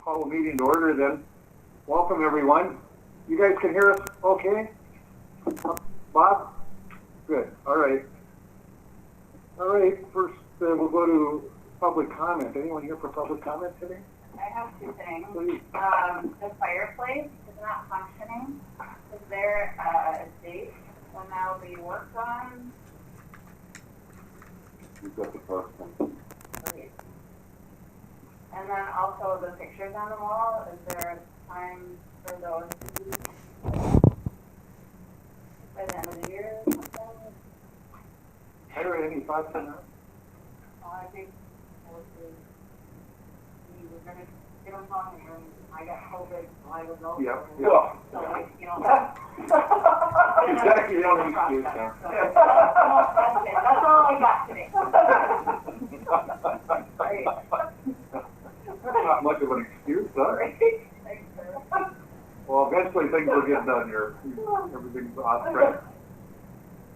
call the meeting to order then. Welcome everyone. You guys can hear us okay? Bob? Good. All right. First we'll go to public comment. Anyone here for public comment today? I have two things. Please. The fireplace is not functioning. Is there a date when that will be worked on? You've got the first one. Great. And then also the pictures on the wall, is there a time for those to be by the end of the year or something? Tyra, any thoughts on that? I think we were going to get them on, and I got COVID, so I was over. Yeah. So, like, you know. Exactly, you don't excuse that. That's all I got today. Great. That's not much of an excuse, huh? Thanks, sir. Well, eventually things will get done here. Everything's on track.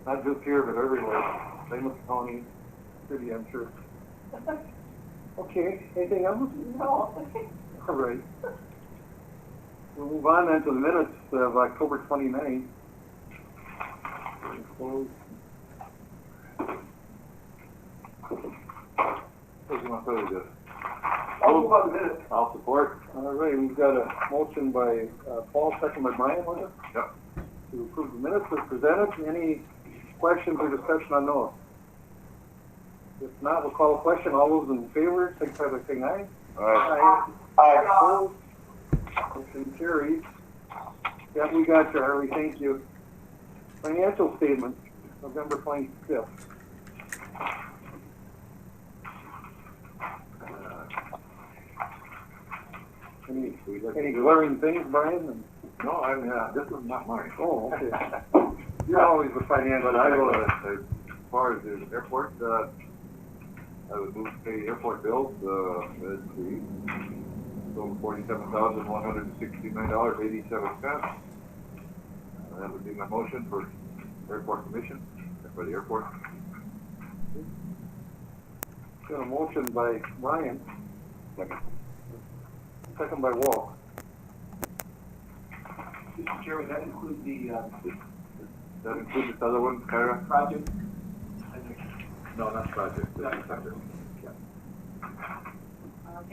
Not just here, but everywhere. Same with the county, city, I'm sure. Okay, anything else? No. All right. We'll move on then to the minutes of October 29th. Close. What do you want to say to this? I'll move on the minutes. I'll support. All right, we've got a motion by Paul, second by Brian, was it? Yep. To approve the minutes as presented. Any questions or discussion on those? If not, we'll call a question. All those in favor, signify by saying aye. Aye. Aye. Opposed? Motion carries. Yeah, we got you, Harley. Thank you. Financial statement, November 25th. Any glaring things, Brian? No, this is not mine. Oh, okay. You're always the financial. But I will, as far as the airport, I would move to pay airport bills, let's see, so $47,169.87. That would be my motion for airport commission, for the airport. Got a motion by Brian, second by Walt. Mr. Chairman, that includes the That includes this other one, Kyra? project? No, not project. The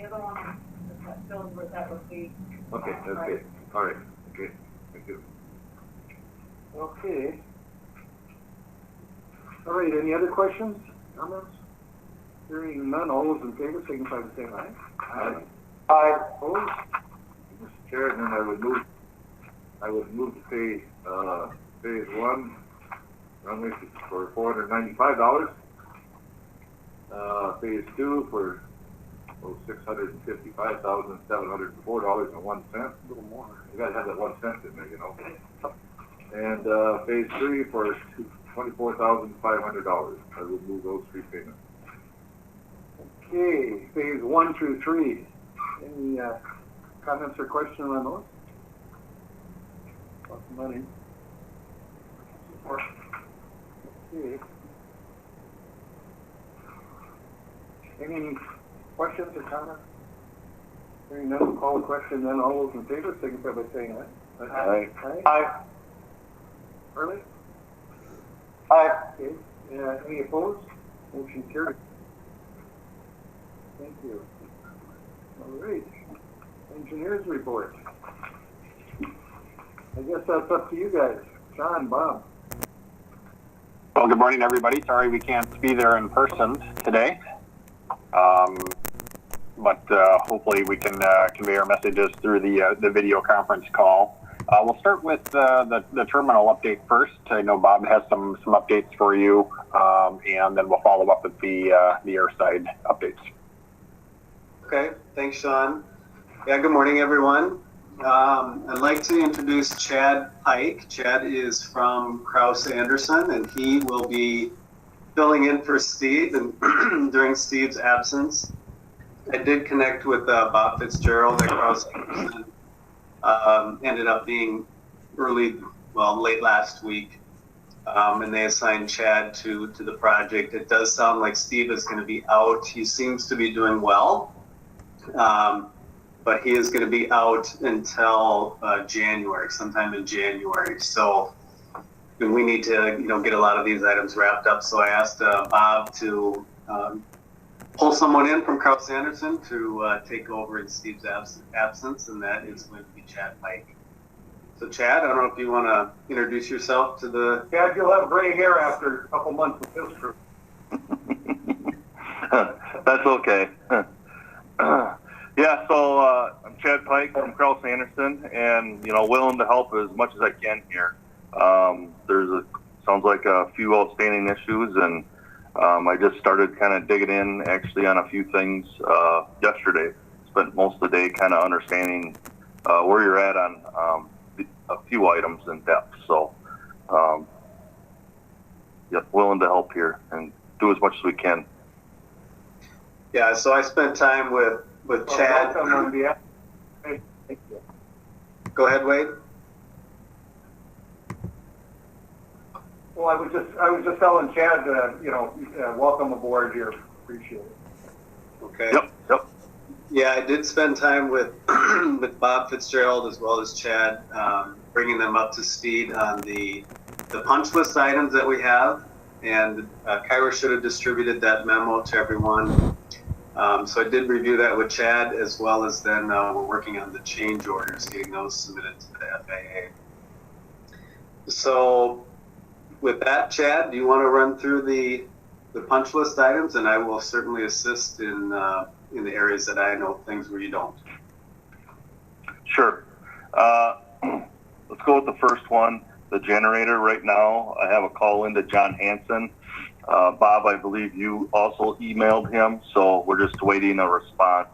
other one, that fills with that would be. Okay, that's good. All right, okay, thank you. Okay. All right, any other questions, comments? Hearing none, all those in favor, signify by saying aye. Aye. Aye. Opposed? Mr. Chairman, I would move to pay, phase one, runway for $495. Phase two for $655,704.01. A little more. You gotta have that 1 cent in there, you know. And, phase three for $24,500. I would move those three payments. Okay, phase 1 through 3. Any comments or questions on those? Lots of money. Okay. Any questions or comments? Hearing none, we'll call the question then. All those in favor, signify by saying aye. Aye. Aye. Aye. Harley? Aye. Okay. Any opposed? Motion carried. Thank you. All right. Engineers report. I guess that's up to you guys. John, Bob. Well, good morning, everybody. Sorry we can't be there in person today. But hopefully we can convey our messages through the video conference call. We'll start with the terminal update first. I know Bob has some updates for you, and then we'll follow up with the airside updates. Okay, thanks, Sean. Yeah, good morning, everyone. I'd like to introduce Chad Pike. Chad is from Krause Anderson, and he will be filling in for Steve and during Steve's absence. I did connect with Bob Fitzgerald at Krause Anderson. Ended up being late last week, and they assigned Chad to the project. It does sound like Steve is going to be out. He seems to be doing well. but he is going to be out until January, sometime in January. So we need to, get a lot of these items wrapped up. So I asked Bob to pull someone in from Kraus Anderson to take over in Steve's absence, and that is going to be Chad Pike. So Chad, I don't know if you want to introduce yourself to the... Chad, you'll have gray hair after a couple months with this crew. That's okay. Yeah, so I'm Chad Pike from Kraus Anderson, and willing to help as much as I can here. Sounds like a few outstanding issues, and I just started kind of digging in actually on a few things yesterday. Spent most of the day kind of understanding where you're at on a few items in depth. So, willing to help here and do as much as we can. Yeah, so I spent time with Chad. Go ahead, Wade. Well, I was just telling Chad, welcome aboard here. Appreciate it. Okay. Yep. Yeah, I did spend time with with Bob Fitzgerald as well as Chad, bringing them up to speed on the punch list items that we have. And Kyra should have distributed that memo to everyone. So I did review that with Chad, as well as then we're working on the change orders, getting those submitted to the FAA. So with that, Chad, do you want to run through the punch list items, and I will certainly assist in the areas that I know things where you don't. Sure. Let's go with the first one, the generator. Right now, I have a call into John Hanson. Bob, I believe you also emailed him, so we're just waiting a response.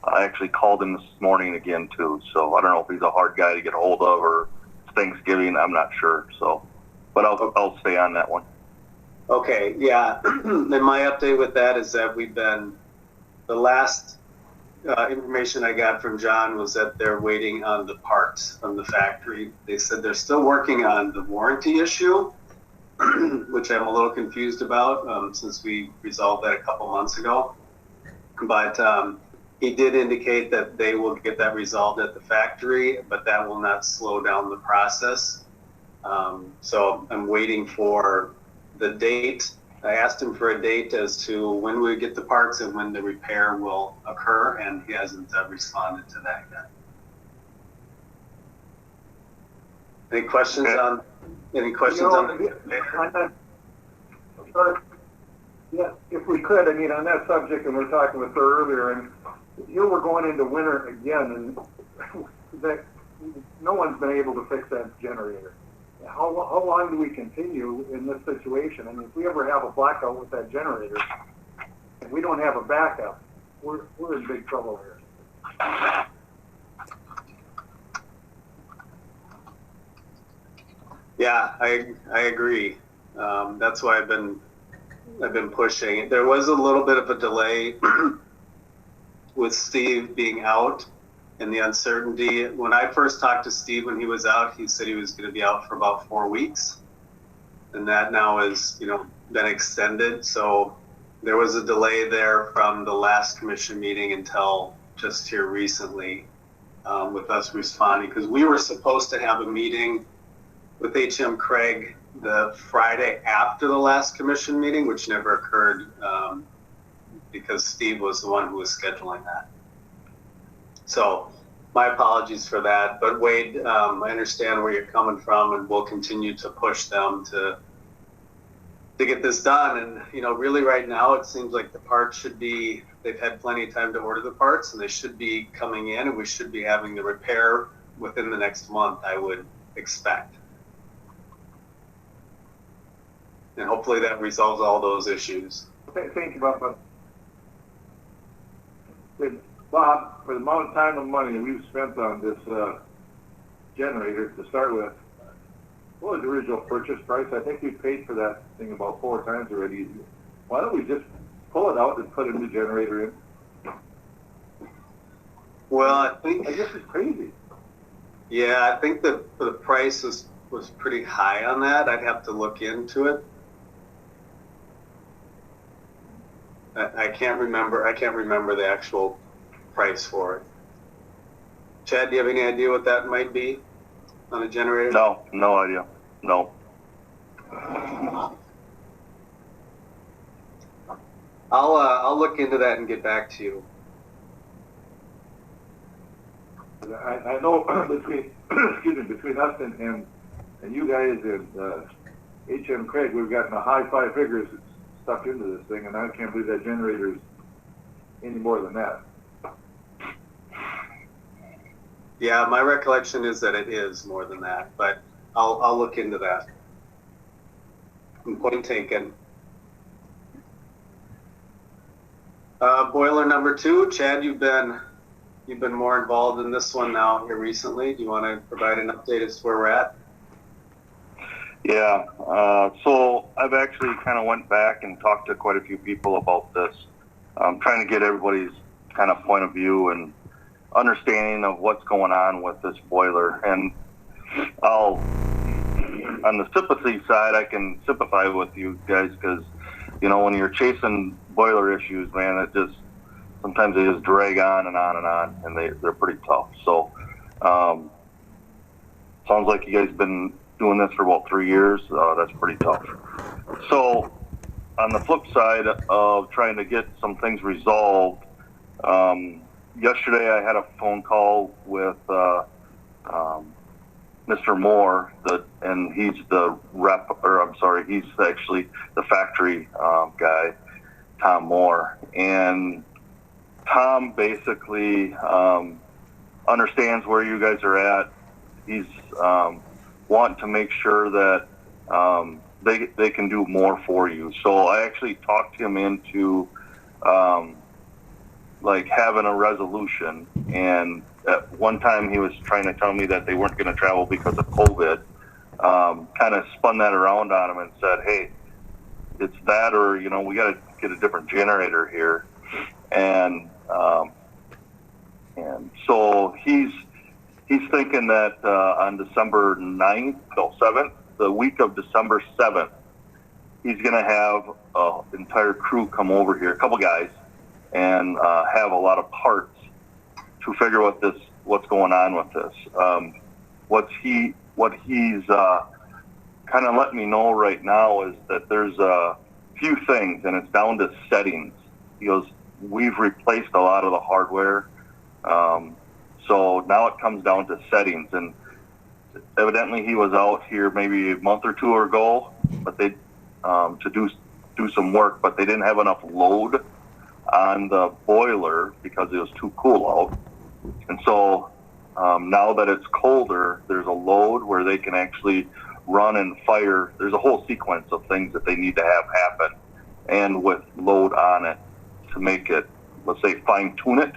I actually called him this morning again too, so I don't know if he's a hard guy to get a hold of or it's Thanksgiving. I'm not sure. So, but I'll stay on that one. Okay. Yeah. And my update with that is that the last information I got from John was that they're waiting on the parts from the factory. They said they're still working on the warranty issue, which I'm a little confused about since we resolved that a couple months ago. But he did indicate that they will get that resolved at the factory, but that will not slow down the process. So I'm waiting for the date. I asked him for a date as to when we get the parts and when the repair will occur, and he hasn't responded to that yet. Any questions on? Any questions Yeah, if we could, on that subject, and we were talking with her earlier, and here we're going into winter again, and no one's been able to fix that generator. How long do we continue in this situation? If we ever have a blackout with that generator, and we don't have a backup, we're in big trouble here. Yeah, I agree. That's why I've been pushing. There was a little bit of a delay with Steve being out and the uncertainty. When I first talked to Steve when he was out, he said he was going to be out for about 4 weeks, and that now has been extended. So there was a delay there from the last commission meeting until just here recently with us responding, because we were supposed to have a meeting with HM Craig the Friday after the last commission meeting, which never occurred because Steve was the one who was scheduling that. So my apologies for that. But Wade, I understand where you're coming from, and we'll continue to push them to get this done. And, really right now, it seems like the parts they've had plenty of time to order the parts, and they should be coming in, and we should be having the repair within the next month, I would expect. And hopefully that resolves all those issues. Thank you, Bob. Bob, for the amount of time and money we've spent on this generator to start with, what was the original purchase price? I think we paid for that thing about 4 times already. Why don't we just pull it out and put a new generator in? Well, I guess it's crazy. Yeah, I think the price was pretty high on that. I'd have to look into it. I can't remember the actual price for it. Chad, do you have any idea what that might be on a generator? No, no idea. No. I'll look into that and get back to you. I know between between us and you guys and HM Craig, we've gotten a high 5 figures stuck into this thing, and I can't believe that generator's any more than that. Yeah, my recollection is that it is more than that, but I'll look into that. Point taken. Boiler number 2, Chad, you've been more involved in this one now here recently. Do you want to provide an update as to where we're at? Yeah. So I've actually kind of went back and talked to quite a few people about this. I'm trying to get everybody's kind of point of view and understanding of what's going on with this boiler. And on the sympathy side, I can sympathize with you guys because, you know, when you're chasing boiler issues, man, sometimes they just drag on and on and on, and they're pretty tough. So, sounds like you guys been doing this for about 3 years. That's pretty tough. So, on the flip side of trying to get some things resolved, yesterday I had a phone call with Mr. Moore, and he's the rep, or I'm sorry, he's actually the factory guy, Tom Moore. And Tom basically understands where you guys are at. He's wanting to make sure that they can do more for you. So I actually talked him into like having a resolution. And at one time he was trying to tell me that they weren't going to travel because of COVID. Kind of spun that around on him and said, hey, it's that, or, you know, we got to get a different generator here. And so he's thinking that on December 7th, the week of December 7th, he's going to have an entire crew come over here, a couple guys, and have a lot of parts to figure what's going on with this. What he's kind of letting me know right now is that there's a few things, and it's down to settings. He goes, we've replaced a lot of the hardware, so now it comes down to settings. And evidently he was out here maybe a month or two ago, but they to do some work, but they didn't have enough load on the boiler because it was too cool out. And so now that it's colder, there's a load where they can actually run and fire. There's a whole sequence of things that they need to have happen, and with load on it to make it, let's say, fine tune it.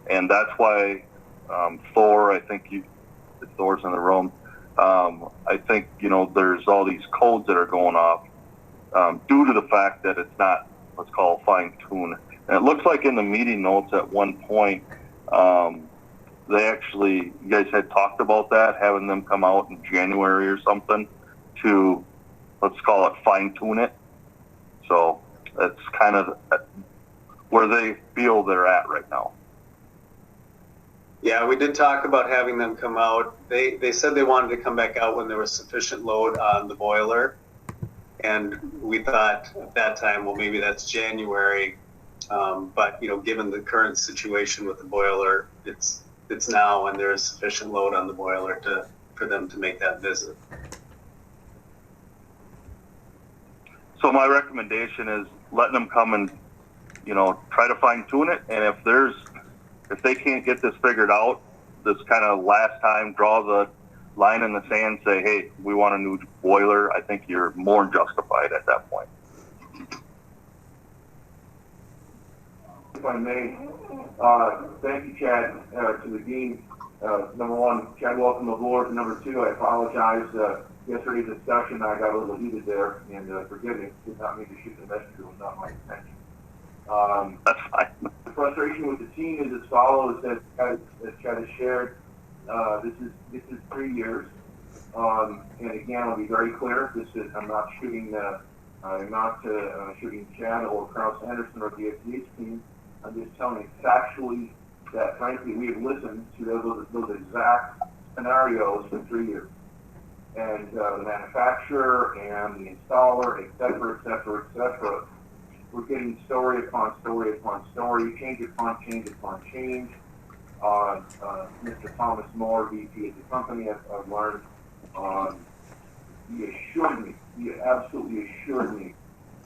And that's why Thor, I think Thor's in the room. I think, you know, there's all these codes that are going off due to the fact that it's not, let's call it, fine tune. And it looks like in the meeting notes at one point, you guys had talked about that, having them come out in January or something to, let's call it, fine tune it. So that's kind of where they feel they're at right now. Yeah, we did talk about having them come out. They said they wanted to come back out when there was sufficient load on the boiler. And we thought at that time, well, maybe that's January. But, you know, given the current situation with the boiler, it's now when there is sufficient load on the boiler for them to make that visit. So my recommendation is letting them come and, you know, try to fine tune it. And if they can't get this figured out, this kind of last time, draw the line in the sand, say, hey, we want a new boiler. I think you're more justified at that point. If I may, thank you, Chad, to the dean. Number one, Chad, welcome aboard. Number two, I apologize. Yesterday's discussion, I got a little heated there, and forgive me, did not mean to shoot the messenger, it was not my intention. That's fine. The frustration with the team is as follows, as Chad has shared. This is 3 years, and again, I'll be very clear. I'm not shooting shooting Chad or Krause Anderson or the FDH team. I'm just telling you factually that frankly we have listened to those exact scenarios for 3 years. And the manufacturer and the installer, et cetera, et cetera, et cetera, we're getting story upon story upon story, change upon change upon change. Mr. Thomas Moore, VP of the company, I've learned, he assured me, he absolutely assured me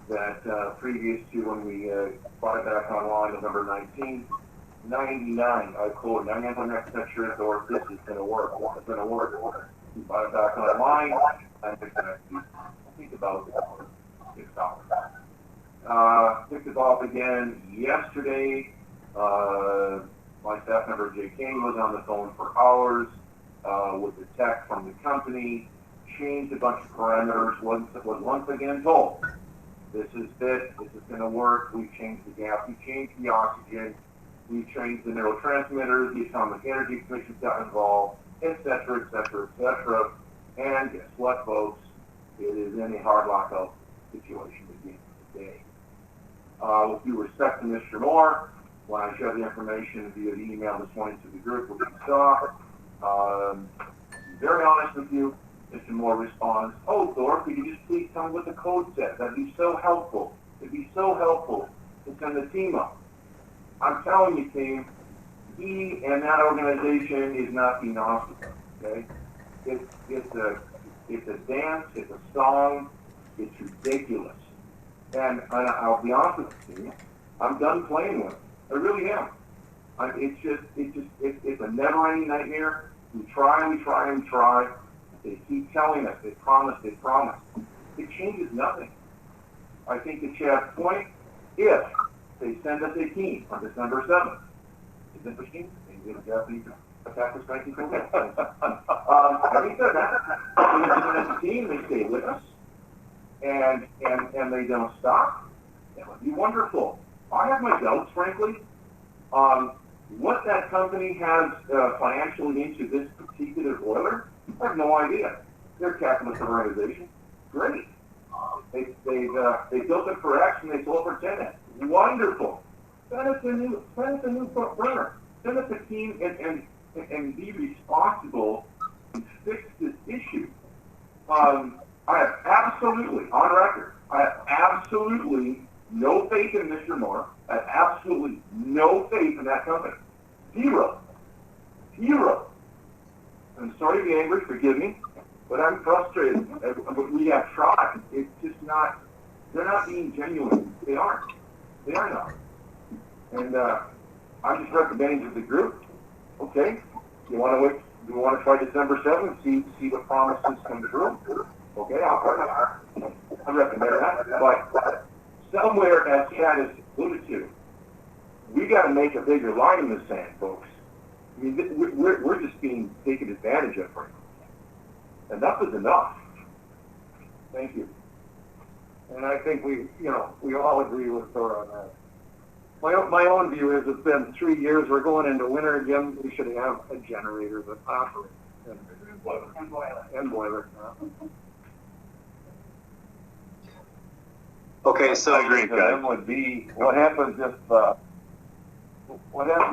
that previous to when we brought it back online November 1999, I quote, 99% sure or this is going to work. It's going to work. We brought it back online. I think about 6 hours. Picked it off again yesterday. My staff member Jay Kane was on the phone for hours with the tech from the company. Changed a bunch of parameters. Was once again told, this is it. This is going to work. We've changed the gas. We changed the oxygen. We changed the neurotransmitters. The Atomic Energy Commission got involved, et cetera, et cetera, et cetera. And guess what, folks? It is in a hard lockout situation again today. With due respect to Mr. Moore, when I shared the information via the email this morning to the group, which you saw, to be very honest with you, Mr. Moore responds, "Oh, Thor, could you just please tell me what the code says? That'd be so helpful. It'd be so helpful to send the team up." I'm telling you, team, he and that organization is not being honest with us, okay? It's a dance, it's a song, it's ridiculous. And I'll be honest with you, I'm done playing with it. I really am. It's a never-ending nightmare. We try. They keep telling us, they promise. It changes nothing. I think to Chad's point, if they send us a team on December 7th, it's interesting, they get a Japanese attack us 1940. Having said that, they send us a team, they stay with us, and they don't stop, that would be wonderful. I have my doubts, frankly, on what that company has financially into this particular boiler. I have no idea. They're a capitalist organization. Great. They built it for X and they sold it for 10X. Wonderful. Send us a new burner. Send us a team and be responsible and fix this issue. I have absolutely, on record, no faith in Mr. Moore. I have absolutely no faith in that company. Zero. I'm sorry to be angry, forgive me, but I'm frustrated. We have tried. It's just not, they're not being genuine. They aren't. They are not. And I'm just recommending to the group, okay, you want to wait, you want to try December 7th, see what promises come true? Okay, I recommend that. But somewhere, as Chad has alluded to, we got to make a bigger line in the sand, folks. I mean, we're just being taken advantage of right now. Enough is enough. Thank you. And I think we all agree with Thor on that. My own view is it's been 3 years. We're going into winter again. We should have a generator that operates and boiler. Okay, so I agree, guys. Then would be what happens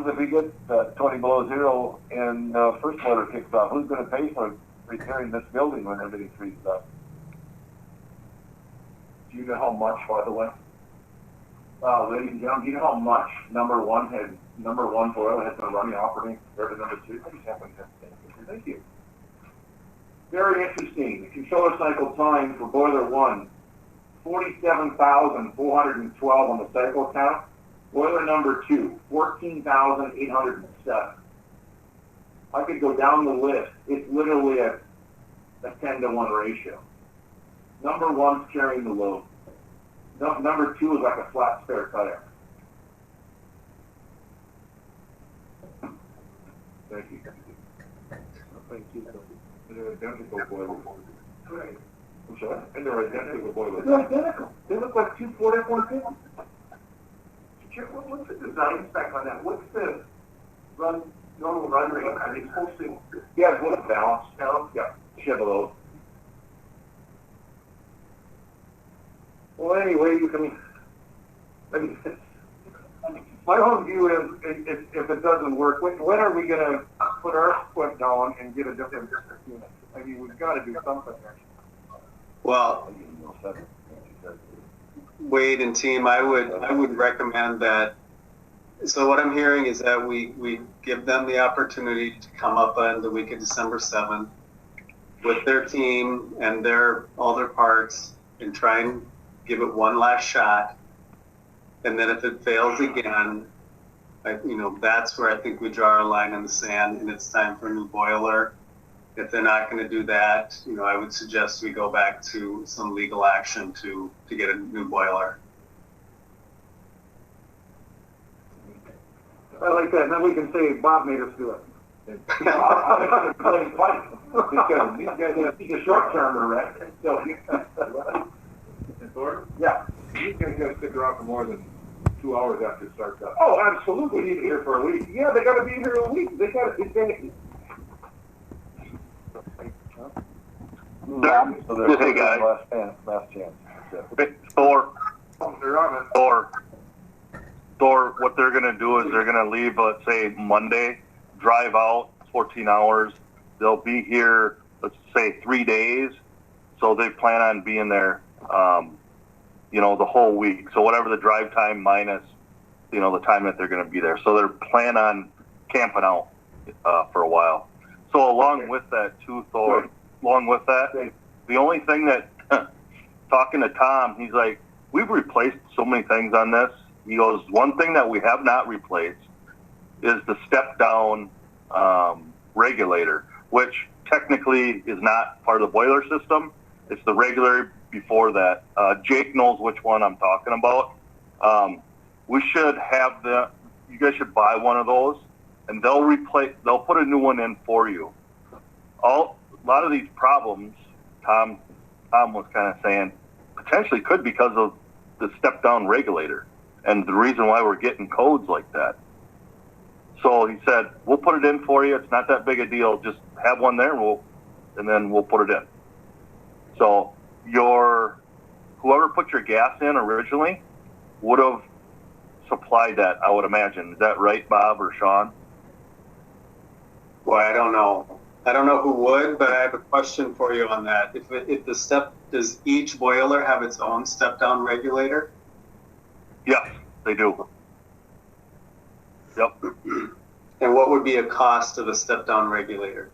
if we get 20 below zero and first motor kicks off? Who's going to pay for repairing this building when everything freezes up? Do you know how much, by the way? Ladies and gentlemen, do you know how much number one boiler has been running operating compared to number 2? I just happen to thank you. Very interesting. The controller cycle time for boiler 1, 47,412 on the cycle count. Boiler number 2, 14,807. I could go down the list. It's literally a 10-to-1 ratio. Number 1's carrying the load. Number 2 is like a flat spare tire. Thank you. Thank you. They're identical boilers. I'm sorry? And they're identical boilers. They're identical. They look like two Ford F-150s. What's the design spec on that? What's the normal run rate? Are they supposed to? Yeah, it's what's balanced. Yeah, Chevrolet. Well, anyway, you can. my own view is, if it doesn't work, when are we gonna put our foot down and get a different unit? I mean, we've got to do something there. Well, Wade and team, I would recommend that. So what I'm hearing is that we give them the opportunity to come up on the week of December 7th with their team and all their parts and try and give it one last shot. And then if it fails again, that's where I think we draw our line in the sand and it's time for a new boiler. If they're not going to do that, I would suggest we go back to some legal action to get a new boiler. I like that, and then we can say Bob made us do it. He's a short termer, right? So, yeah. He's going to stick around for more than 2 hours after it starts up. Oh, absolutely. He's here for a week. Yeah, they got to be here a week. They got to. Hey guys. Last chance. Thor, They're on it. Thor, what they're going to do is they're going to leave, let's say, Monday, drive out 14 hours. They'll be here, let's say, 3 days. So they plan on being there, the whole week. So whatever the drive time minus, the time that they're going to be there. So they're plan on camping out for a while. So along with that, too, Thor, along with that, the only thing that, talking to Tom, he's like, we've replaced so many things on this. He goes, one thing that we have not replaced is the step-down regulator, which technically is not part of the boiler system. It's the regulator before that. Jake knows which one I'm talking about. We should have you guys should buy one of those, and they'll put a new one in for you. A lot of these problems, Tom was kind of saying, potentially could because of the step-down regulator. And the reason why we're getting codes like that. So he said, we'll put it in for you. It's not that big a deal. Just have one there and then we'll put it in. So whoever put your gas in originally would have supplied that, I would imagine. Is that right, Bob or Sean? Well, I don't know. I don't know who would, but I have a question for you on that. Does each boiler have its own step-down regulator? Yes, they do. Yep. And what would be a cost of a step-down regulator?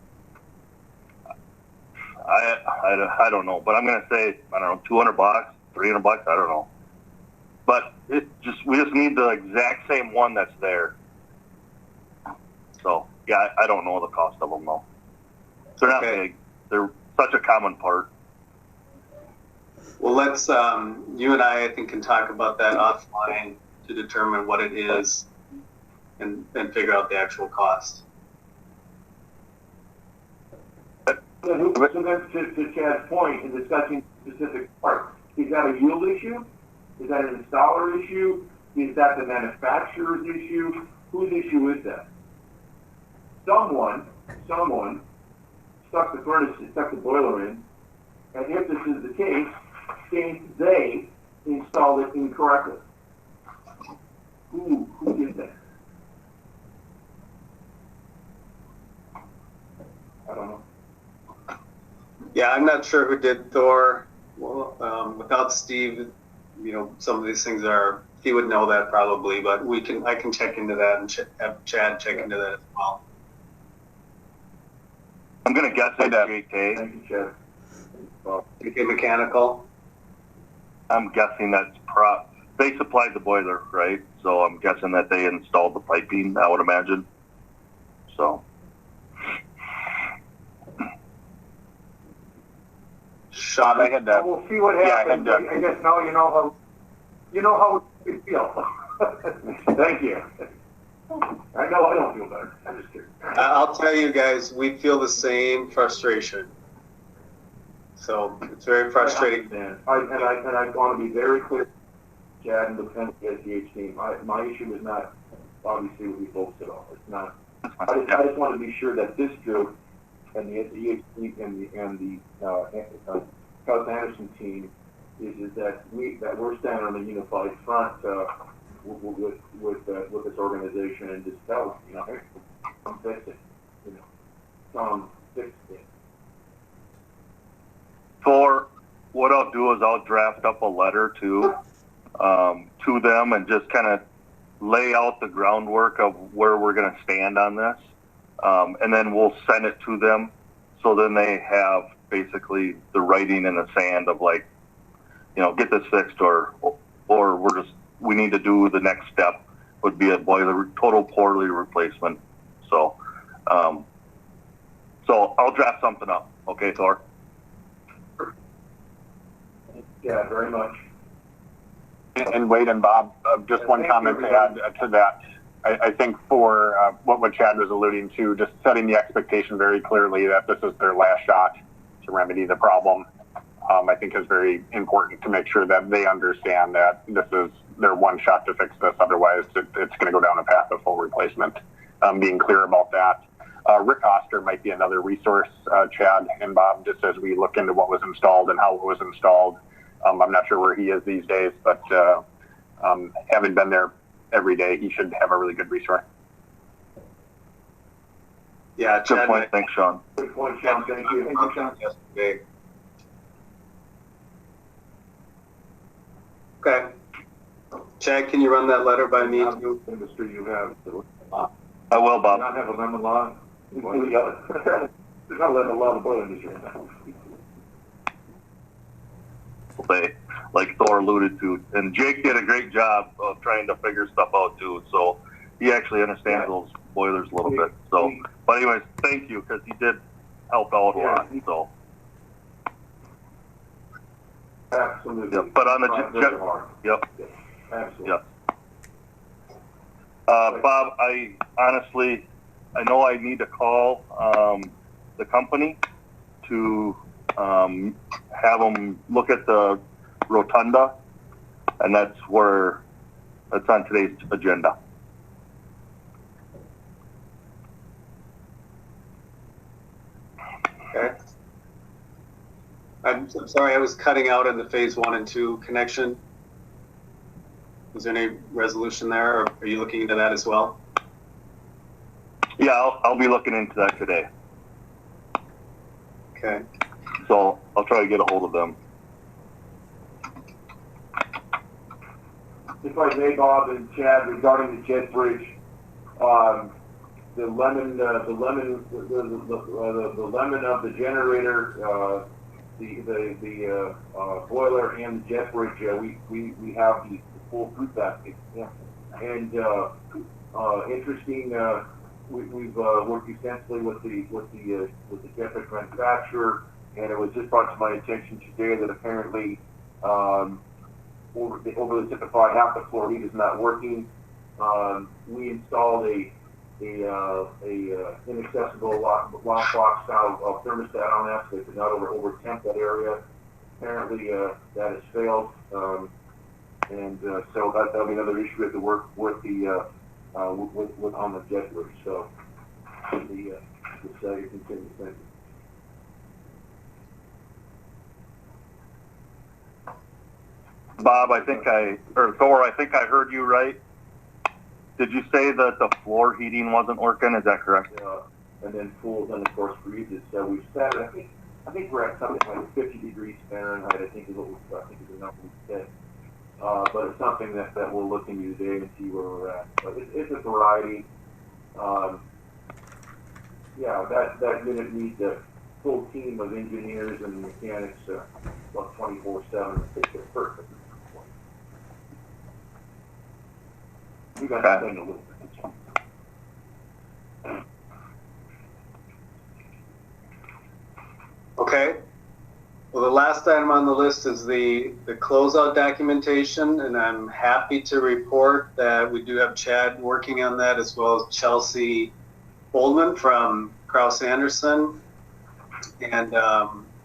I don't know, but I'm going to say, I don't know, $200, $300, I don't know. But we just need the exact same one that's there. So, yeah, I don't know the cost of them, though. They're not big. They're such a common part. Well, let's, you and I think, can talk about that offline to determine what it is and figure out the actual cost. So then to Chad's point, in discussing specific parts, is that a yield issue? Is that an installer issue? Is that the manufacturer's issue? Whose issue is that? Someone stuck the boiler in, and if this is the case, they installed it incorrectly. Who did that? I don't know. Yeah, I'm not sure who did Thor. Well, without Steve, some of these things he would know that probably, but I can check into that and have Chad check into that as well. I'm going to guess it's JK. Thank you, Chad. JK Mechanical. I'm guessing that's they supplied the boiler, right? So I'm guessing that they installed the piping, I would imagine. So. Sean, I had that. We'll see what happens. I guess now you know how we feel. Thank you. I know I don't feel better. I'm just kidding. I'll tell you guys, we feel the same frustration. So it's very frustrating. I want to be very clear, Chad, and the SDH team. My issue is not obviously with you folks at all. It's not. I just want to be sure that this group and the SDH team and the South Anderson team is that we're standing on a unified front with a information and just tell them, hey, come fix it, fix it. For what I'll do is I'll draft up a letter to them and just kind of lay out the groundwork of where we're going to stand on this. And then we'll send it to them. So then they have basically the writing in the sand of like, get this fixed or we need to do the next step would be a total boiler replacement. So, I'll draft something up. Okay, Thor? Yeah, very much. And Wade and Bob, just one comment to add to that. I think for what Chad was alluding to, just setting the expectation very clearly that this is their last shot to remedy the problem, I think is very important to make sure that they understand that this is their one shot to fix this. Otherwise, it's going to go down a path of full replacement. Being clear about that. Rick Oster might be another resource, Chad and Bob, just as we look into what was installed and how it was installed. I'm not sure where he is these days, but having been there every day, he should have a really good resource. Yeah, Good Chad. point. Thanks, Sean. Good point, Sean. Thank you. Thank you, Sean. Yesterday. Okay. Chad, can you run that letter by me too? Industry you have. I will, Bob. Not have a lemon law. There's not a lemon law in the boiler industry now. Say, like Thor alluded to, and Jake did a great job of trying to figure stuff out too. So he actually understands those boilers a little bit. So, but anyways, thank you because he did help out a lot. So, Absolutely. yep. But on the yep, Absolutely. yep. Bob, I know I need to call the company to have them look at the rotunda, and that's on today's agenda. Okay. I'm sorry, I was cutting out in the phase 1 and 2 connection. Is there any resolution there, or are you looking into that as well? Yeah, I'll be looking into that today. Okay. So I'll try to get a hold of them. If I may, Bob and Chad, regarding the jet bridge, the lemon of the generator, the boiler and the jet bridge, we have the full fruit basket. Yeah. And interesting, we've worked extensively with the jet bridge manufacturer, and it was just brought to my attention today that apparently over the typified half the floor heat is not working. We installed a inaccessible lockbox style thermostat on that, so they could not over temp that area. Apparently that has failed, and so that'll be another issue we have to work with on the jet bridge. So the you continue. Thank you. Bob, Thor, I think I heard you right. Did you say that the floor heating wasn't working? Is that correct? And then cools, and of course freezes. So we've set it. I think we're at something like 50 degrees Fahrenheit. I think is the number we said. But it's something that we'll look into today and see where we're at. But it's a variety. That unit needs a full team of engineers and mechanics, about 24/7 to fix it perfect. You got to spend a little bit. Okay. Well, the last item on the list is the closeout documentation, and I'm happy to report that we do have Chad working on that, as well as Chelsea Oldman from Krause Anderson, and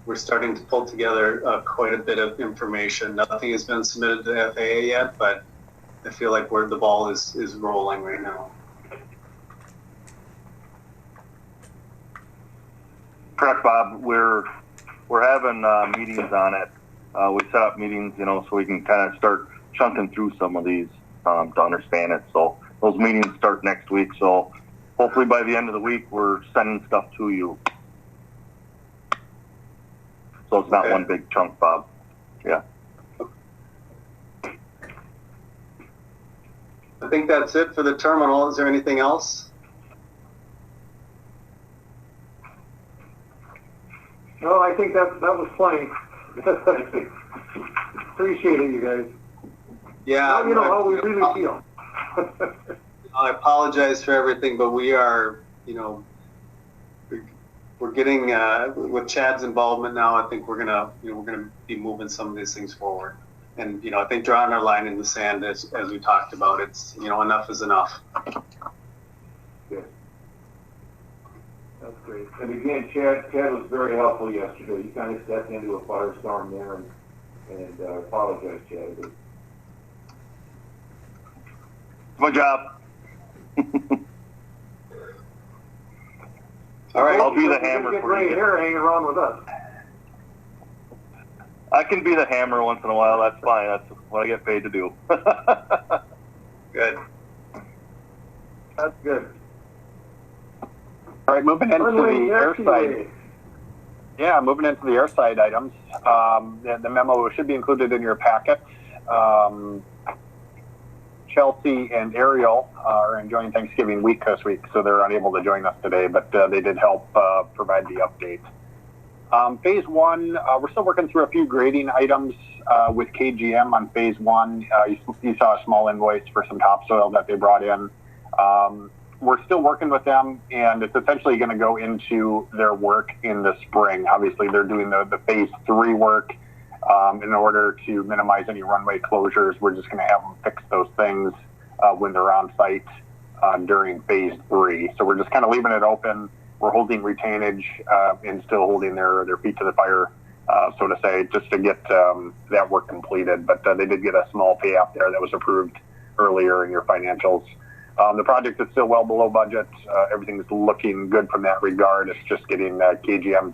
we're starting to pull together quite a bit of information. Nothing has been submitted to the FAA yet, but I feel like the ball is rolling right now. Correct, Bob. We're having meetings on it. We set up meetings, so we can kind of start chunking through some of these to understand it. So those meetings start next week. So hopefully by the end of the week, we're sending stuff to you. So it's not one big chunk, Bob. Yeah. I think that's it for the terminal. Is there anything else? No, I think that was plenty. Appreciate it, you guys. Yeah. Now you know how we really feel. I apologize for everything, but we are, we're getting with Chad's involvement now. I think we're gonna be moving some of these things forward, and I think drawing our line in the sand as we talked about. It's enough is enough. Good. That's great. And again, Chad was very helpful yesterday. He kind of stepped into a firestorm there, and apologize, Chad. My job. All right. I'll be the hammer get for gray you. hair hanging around with us. I can be the hammer once in a while. That's fine. That's what I get paid to do. Good. That's good. All right, moving into the air side. Yeah, moving into the air side items. The memo should be included in your packet. Chelsea and Ariel are enjoying Thanksgiving week this week, so they're unable to join us today, but they did help provide the update. Phase one, we're still working through a few grading items with KGM on phase one. You saw a small invoice for some topsoil that they brought in. We're still working with them, and it's essentially going to go into their work in the spring. Obviously, they're doing the phase three work. In order to minimize any runway closures, we're just going to have them fix those things when they're on site during phase three. So we're just kind of leaving it open. We're holding retainage and still holding their feet to the fire, so to say, just to get that work completed. But they did get a small payout there that was approved earlier in your financials. The project is still well below budget. Everything's looking good from that regard. It's just getting KGM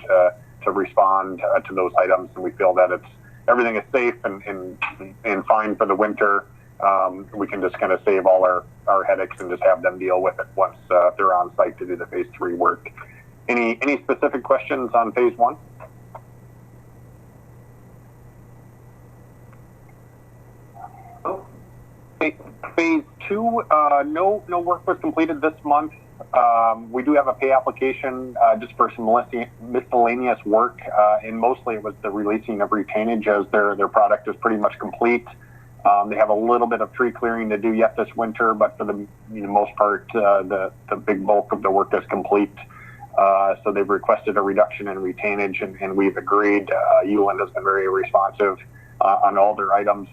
to respond to those items, and we feel that everything is safe and fine for the winter. We can just kind of save all our headaches and just have them deal with it once they're on site to do the phase three work. Any specific questions on phase one? Phase two, no work was completed this month. We do have a pay application just for some miscellaneous work, and mostly it was the releasing of retainage as their product is pretty much complete. They have a little bit of tree clearing to do yet this winter, but for the most part, the big bulk of the work is complete. So they've requested a reduction in retainage, and we've agreed. Uland has been very responsive on all their items.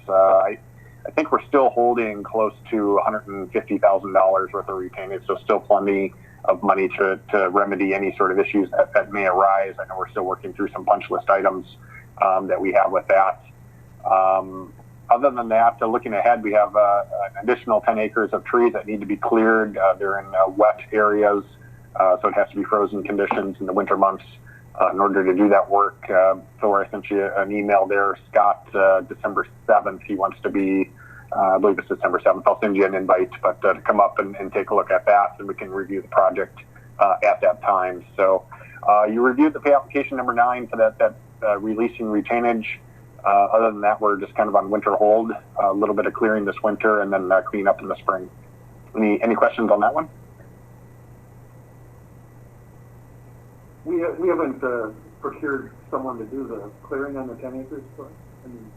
I think we're still holding close to $150,000 worth of retainage, so still plenty of money to remedy any sort of issues that may arise. I know we're still working through some punch list items that we have with that. Other than that, looking ahead, we have an additional 10 acres of trees that need to be cleared. They're in wet areas, so it has to be frozen conditions in the winter months. In order to do that work, Thor, I sent you an email there. Scott, December 7th, he wants to be, I believe it's December 7th. I'll send you an invite, but to come up and take a look at that, and we can review the project at that time. So you reviewed the pay application number 9 for that releasing retainage. Other than that, we're just kind of on winter hold, a little bit of clearing this winter, and then clean up in the spring. Any questions on that one? We haven't procured someone to do the clearing on the 10 acres. I mean,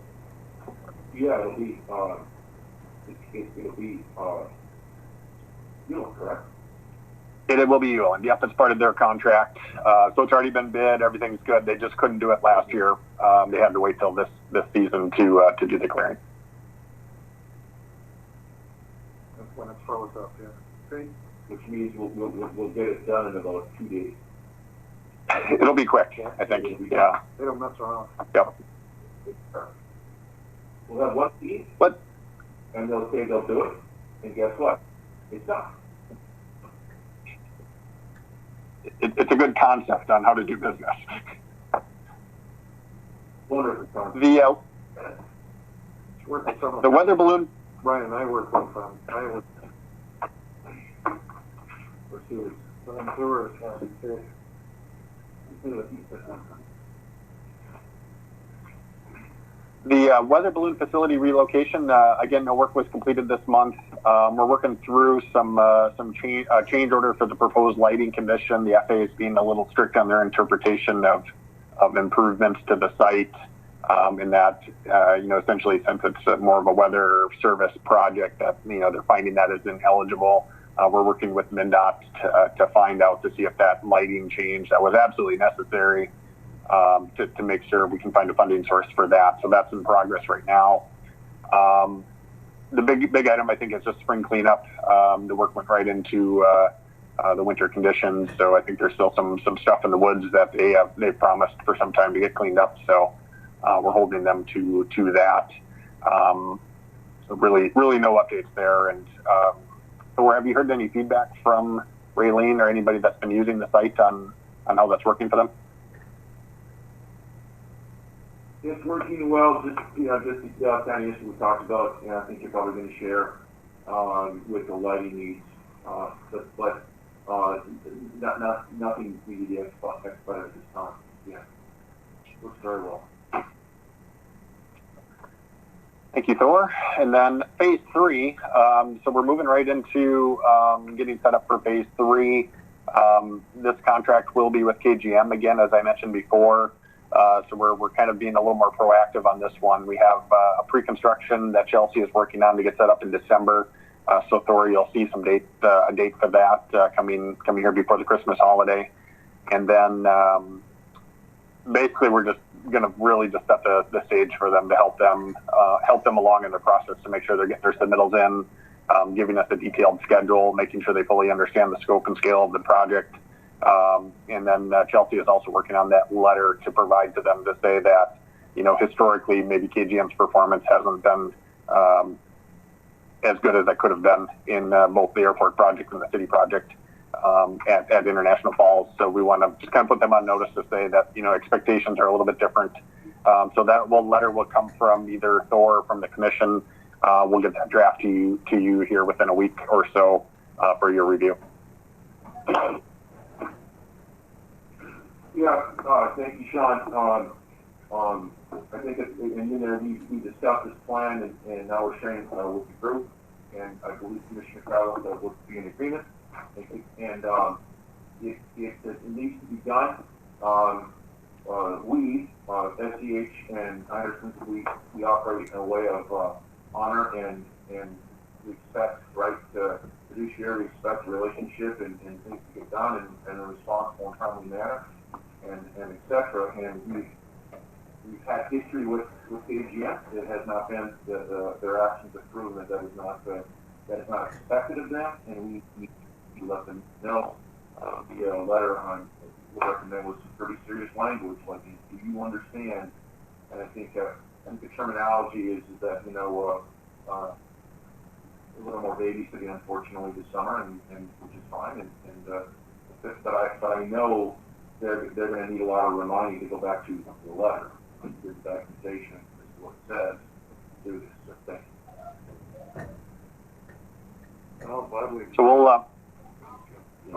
Yeah, it'll be correct? It will be Uland. Yep, it's part of their contract. So it's already been bid. Everything's good. They just couldn't do it last year. They had to wait till this season to do the clearing. That's when it froze up, yeah. Great. Which means we'll get it done in about 2 days. It'll be quick, I think. Yeah. They don't mess around. Yep. We'll have one piece, What? and they'll say they'll do it, and guess what? It's done. It's a good concept on how to do business. Wonderful concept. The weather balloon. Brian and I worked with them. tours. Tours, The weather balloon facility relocation, again, no work was completed this month. We're working through some change order for the proposed lighting condition. The FAA is being a little strict on their interpretation of improvements to the site. In that, essentially, since it's more of a weather service project, that they're finding that is ineligible. We're working with MnDOT to find out to see if that lighting change that was absolutely necessary to make sure we can find a funding source for that. So that's in progress right now. The big item, I think, is just spring cleanup. The work went right into the winter conditions, so I think there's still some stuff in the woods that they've promised for some time to get cleaned up. So we're holding them to that. So really no updates there. And so have you heard any feedback from Raylene or anybody that's been using the site on how that's working for them? It's working well. Just the kind of issue we talked about. I think you're probably going to share with the lighting needs, but nothing really expert at this time. Yeah, works very well. Thank you, Thor. And then phase 3. So we're moving right into getting set up for phase 3. This contract will be with KGM again, as I mentioned before. So we're kind of being a little more proactive on this one. We have a pre-construction that Chelsea is working on to get set up in December. So Thor, you'll see a date for that coming here before the Christmas holiday. And then basically we're just going to really just set the stage for them to help them along in the process to make sure they're getting their submittals in, giving us a detailed schedule, making sure they fully understand the scope and scale of the project. And then Chelsea is also working on that letter to provide to them to say that, historically maybe KGM's performance hasn't been as good as it could have been in both the airport project and the city project at International Falls. So we want to just kind of put them on notice to say that, expectations are a little bit different. So that letter will come from either Thor or from the commission. We'll get that draft to you here within a week or so for your review. Yeah, thank you, Sean. I think we discussed this plan, and now we're sharing with the group, and I believe Commissioner Carlos will be in agreement. And it needs to be done. We, SCH and Anderson, we operate in a way of honor and respect, right? Fiduciary respect, relationship, and things to get done in a responsible and timely manner. And et cetera, and we've had history with KGM. It has not been their actions have proven that is not expected of them, and we let them know via letter on what I recommend was some pretty serious language, like, do you understand? And I think the terminology is that a little more babysitting, unfortunately, this summer, and which is fine, but I know. They're going to need a lot of reminding to go back to the letter, the documentation as to what it says, to do this. So thank you. So we'll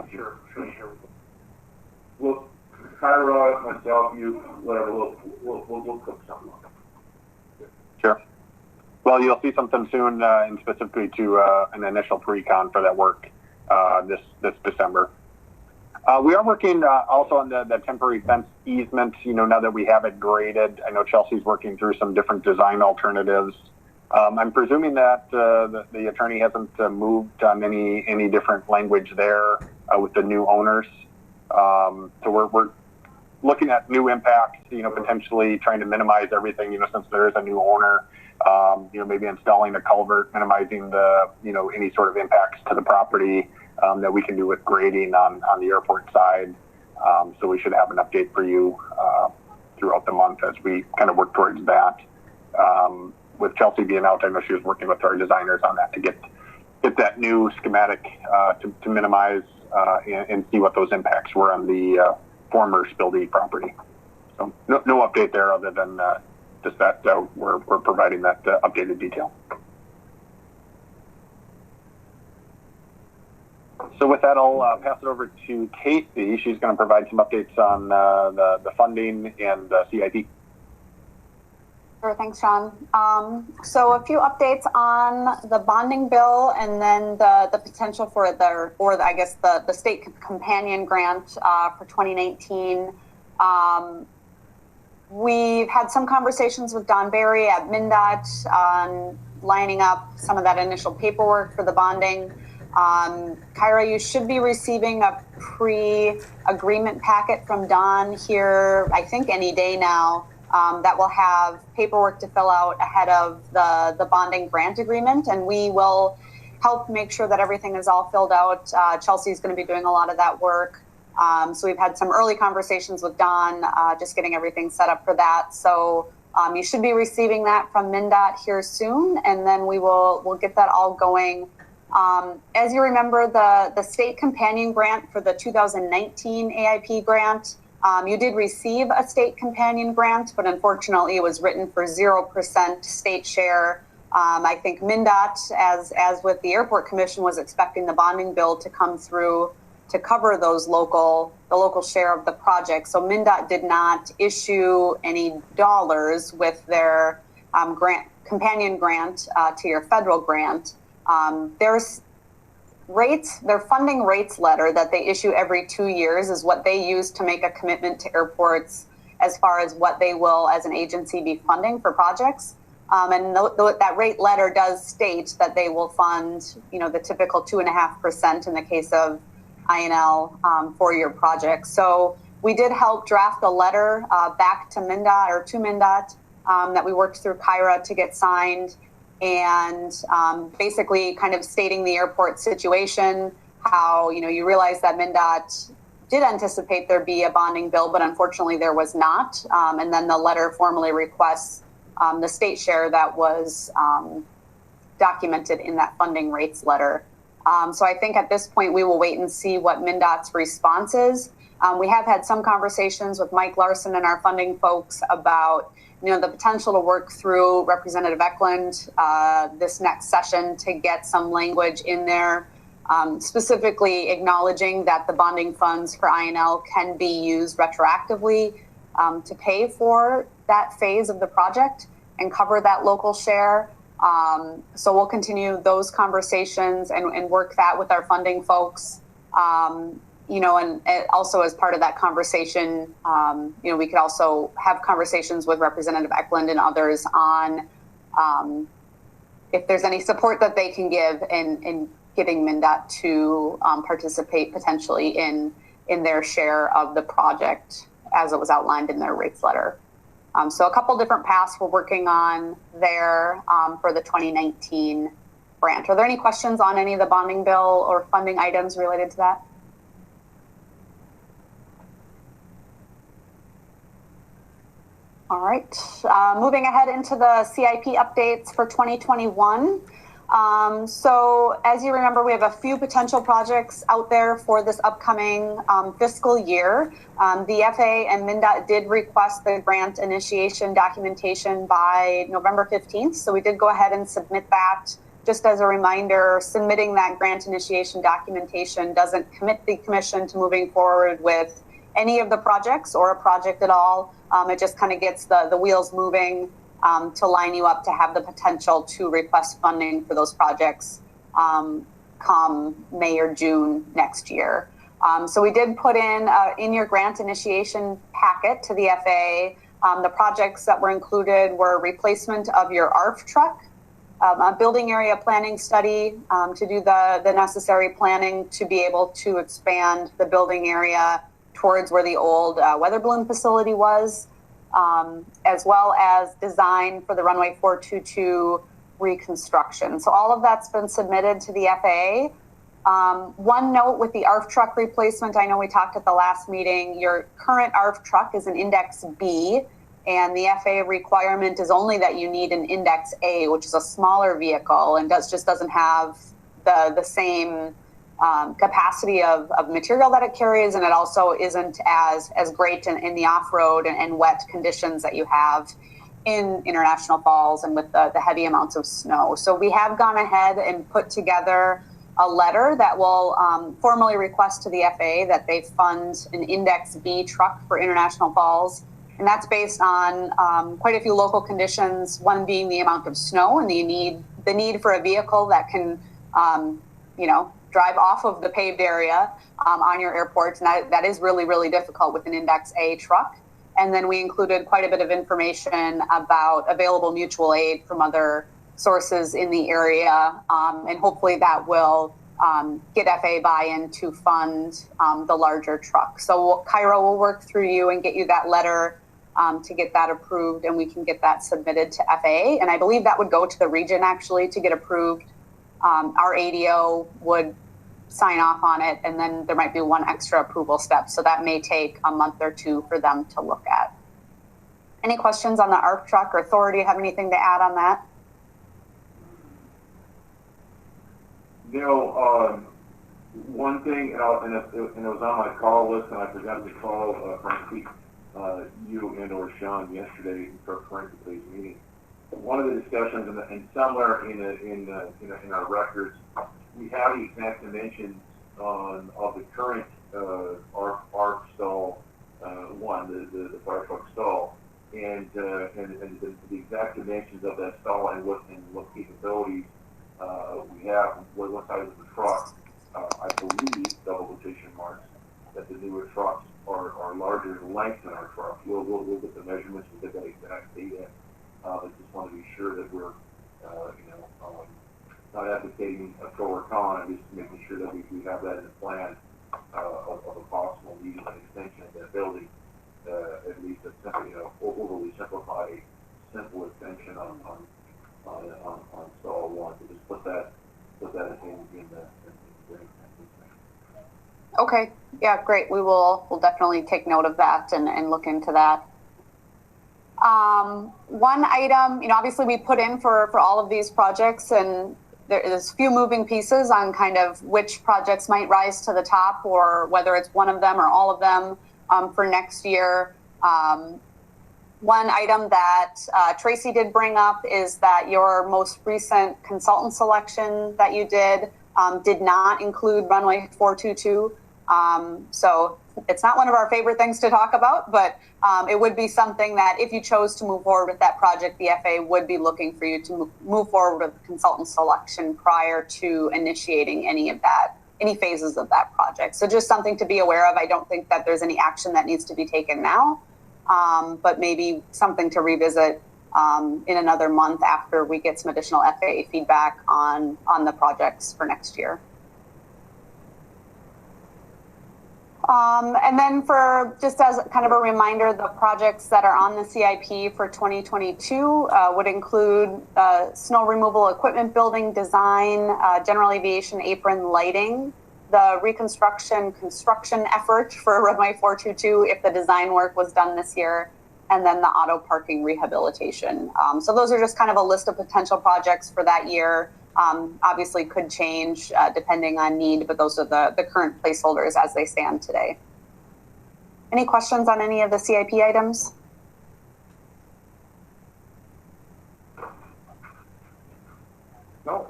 sure. Well, Kyra, myself, you, whatever, we'll cook something up. Sure. Well, you'll see something soon, and specifically to an initial pre-con for that work this December. We are working also on the temporary fence easement, now that we have it graded. I know Chelsea's working through some different design alternatives. I'm presuming that the attorney hasn't moved on any different language there with the new owners. So we're looking at new impacts, potentially trying to minimize everything, since there is a new owner, maybe installing a culvert, minimizing the, any sort of impacts to the property. That we can do with grading on the airport side. So we should have an update for you throughout the month as we kind of work towards that. With Chelsea being out, I know she was working with our designers on that to get that new schematic to minimize and see what those impacts were on the former Spill D property. So no update there other than just that we're providing that updated detail. So with that, I'll pass it over to Casey. She's going to provide some updates on the funding and CIP. Sure, thanks, Sean. So a few updates on the bonding bill, and then the potential for the state companion grant for 2019. We've had some conversations with Don Barry at MnDOT on lining up some of that initial paperwork for the bonding. Kyra, you should be receiving a pre-agreement packet from Don here, I think any day now, that will have paperwork to fill out ahead of the bonding grant agreement, and we will help make sure that everything is all filled out. Chelsea's going to be doing a lot of that work. So we've had some early conversations with Don, just getting everything set up for that. So you should be receiving that from MnDOT here soon, and then we'll get that all going. As you remember, the state companion grant for the 2019 AIP grant, you did receive a state companion grant, but unfortunately it was written for 0% state share. I think MnDOT, as with the Airport Commission, was expecting the bonding bill to come through to cover the local share of the project. So MnDOT did not issue any dollars with their companion grant to your federal grant. There's their funding rates letter that they issue every 2 years is what they use to make a commitment to airports as far as what they will as an agency be funding for projects. And that rate letter does state that they will fund, the typical 2.5% in the case of INL for your project. So we did help draft a letter back to MnDOT that we worked through Kyra to get signed, and basically kind of stating the airport situation, how, you realize that MnDOT did anticipate there be a bonding bill, but unfortunately there was not. And then the letter formally requests the state share that was documented in that funding rates letter. So I think at this point we will wait and see what MnDOT's response is. We have had some conversations with Mike Larson and our funding folks about the potential to work through Representative Eklund this next session to get some language in there, specifically acknowledging that the bonding funds for INL can be used retroactively to pay for that phase of the project and cover that local share. So we'll continue those conversations and work that with our funding folks. And also as part of that conversation, we could also have conversations with Representative Eklund and others on if there's any support that they can give in getting MnDOT to participate potentially in their share of the project as it was outlined in their rates letter. So a couple different paths we're working on there for the 2019 grant. Are there any questions on any of the bonding bill or funding items related to that? All right, moving ahead into the CIP updates for 2021. So as you remember, we have a few potential projects out there for this upcoming fiscal year. The FAA and MnDOT did request the grant initiation documentation by November 15th. So we did go ahead and submit that. Just as a reminder, submitting that grant initiation documentation doesn't commit the commission to moving forward with any of the projects or a project at all. It just kind of gets the wheels moving to line you up to have the potential to request funding for those projects come May or June next year. So we did put in your grant initiation packet to the FAA. The projects that were included were replacement of your ARF truck, a building area planning study to do the necessary planning to be able to expand the building area towards where the old weather balloon facility was, as well as design for the runway 422 reconstruction. So all of that's been submitted to the FAA. One note with the ARF truck replacement, I know we talked at the last meeting, your current ARF truck is an Index B, and the FAA requirement is only that you need an Index A, which is a smaller vehicle and just doesn't have the same capacity of material that it carries, and it also isn't as great in the off-road and wet conditions that you have in International Falls and with the heavy amounts of snow. So we have gone ahead and put together a letter that will formally request to the FAA that they fund an Index B truck for International Falls. And that's based on quite a few local conditions, one being the amount of snow and the need for a vehicle that can, drive off of the paved area on your airports. And that is really, really difficult with an Index A truck. And then we included quite a bit of information about available mutual aid from other sources in the area. And hopefully that will get FAA buy-in to fund the larger truck. So Cairo will work through you and get you that letter to get that approved, and we can get that submitted to FAA. And I believe that would go to the region actually to get approved. Our ADO would sign off on it, and then there might be one extra approval step. So that may take a month or two for them to look at. Any questions on the ARC truck, or Authority have anything to add on that? One thing, and it was on my call list, and I forgot to call frankly you and or Sean yesterday for today's meeting. One of the discussions, and somewhere in our records, we have the exact dimensions of the current ARC stall the fire truck stall, and the exact dimensions of that stall and what capabilities we have, what size of the truck. I believe, double quotation marks, that the newer trucks are larger in length than our trucks. We'll get the measurements, we'll get that exact data. But just want to be sure that we're, not advocating a pro or con, just making sure that we have that in the plan of a possible need and extension of that building. At least a overly simplified, simple extension on stall one. So just put that in the brain. Okay, yeah, great. We'll definitely take note of that and look into that. One item, obviously we put in for all of these projects, and there's a few moving pieces on kind of which projects might rise to the top, or whether it's one of them or all of them for next year. One item that Tracy did bring up is that your most recent consultant selection that you did not include runway 422. So it's not one of our favorite things to talk about, but it would be something that if you chose to move forward with that project, the FAA would be looking for you to move forward with consultant selection prior to initiating any phases of that project. So just something to be aware of. I don't think that there's any action that needs to be taken now, but maybe something to revisit in another month after we get some additional FAA feedback on the projects for next year. And then for just as kind of a reminder, the projects that are on the CIP for 2022 would include snow removal equipment building design, general aviation apron lighting, the construction effort for runway 422 if the design work was done this year, and then the auto parking rehabilitation. So those are just kind of a list of potential projects for that year. Obviously could change depending on need, but those are the current placeholders as they stand today. Any questions on any of the CIP items? No.